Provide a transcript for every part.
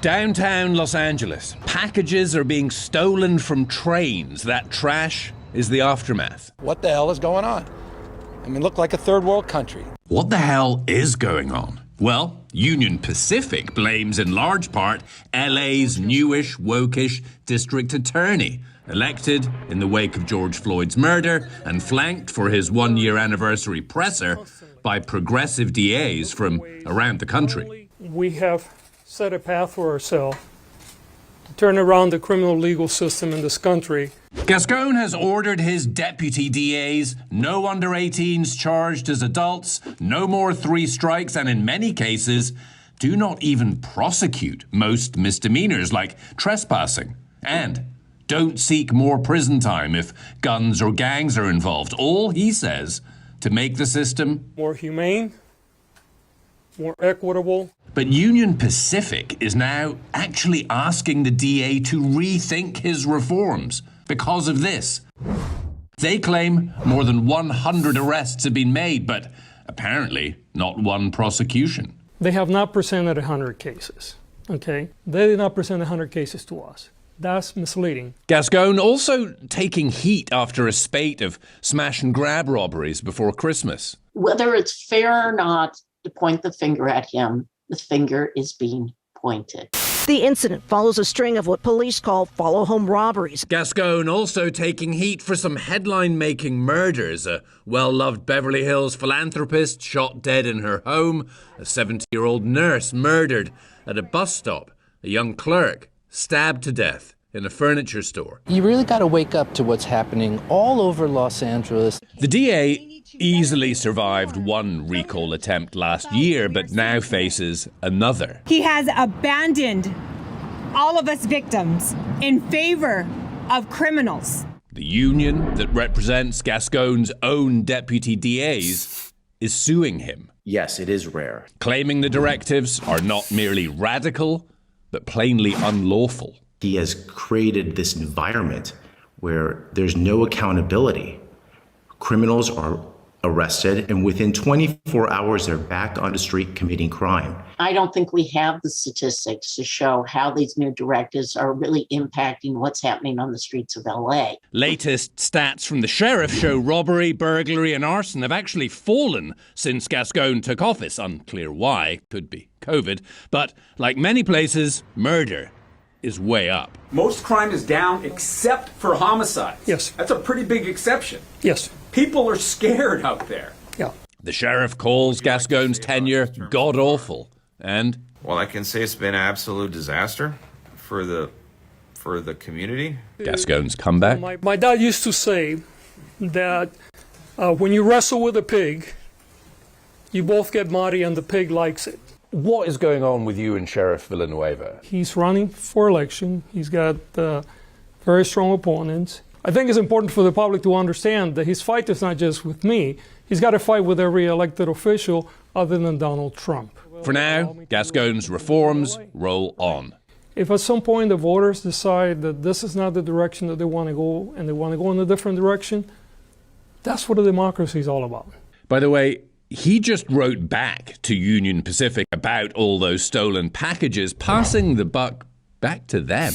Downtown Los Angeles. Packages are being stolen from trains. That trash is the aftermath. What the hell is going on? I mean, look like a third world country. What the hell is going on? Well, Union Pacific blames in large part LA's newish, wokish district attorney, elected in the wake of George Floyd's murder and flanked for his one-year anniversary presser by progressive DAs from around the country. We have set a path for ourselves to turn around the criminal legal system in this country. Gascon has ordered his deputy DAs, no under 18s charged as adults, no more 3 strikes, and in many cases, do not even prosecute most misdemeanors like trespassing. And don't seek more prison time if guns or gangs are involved. All, he says, to make the system more humane, more equitable. But Union Pacific is now actually asking the DA to rethink his reforms because of this. They claim more than 100 arrests have been made, but apparently not one prosecution. They have not presented 100 cases, okay? They did not present 100 cases to us. That's misleading. Gascon also taking heat after a spate of smash and grab robberies before Christmas. Whether it's fair or not to point the finger at him, the finger is being pointed. The incident follows a string of what police call follow-home robberies. Gascon also taking heat for some headline-making murders. A well-loved Beverly Hills philanthropist shot dead in her home. A 70-year-old nurse murdered at a bus stop. A young clerk stabbed to death in a furniture store. You really got to wake up to what's happening all over Los Angeles. The DA easily survived one recall attempt last year, but now faces another. He has abandoned all of us victims in favor of criminals. The union that represents Gascon's own deputy DAs is suing him. Yes, it is rare. Claiming the directives are not merely radical, but plainly unlawful. He has created this environment where there's no accountability. Criminals are arrested, and within 24 hours, they're back on the street committing crime. I don't think we have the statistics to show how these new directives are really impacting what's happening on the streets of LA. Latest stats from the sheriff show robbery, burglary and arson have actually fallen since Gascon took office. Unclear why, could be COVID. But like many places, murder is way up. Most crime is down except for homicides. Yes. That's a pretty big exception. Yes. People are scared out there. Yeah. The sheriff calls Gascon's tenure god-awful. And well, I can say it's been an absolute disaster for the community. Gascon's comeback. My dad used to say that when you wrestle with a pig, you both get muddy and the pig likes it. What is going on with you and Sheriff Villanueva? He's running for election. He's got very strong opponents. I think it's important for the public to understand that his fight is not just with me. He's got to fight with every elected official other than Donald Trump. For now, Gascon's reforms roll on. If at some point the voters decide that this is not the direction that they want to go and they want to go in a different direction, that's what a democracy is all about. By the way, he just wrote back to Union Pacific about all those stolen packages, passing the buck back to them.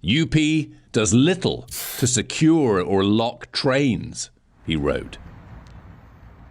UP does little to secure or lock trains, he wrote.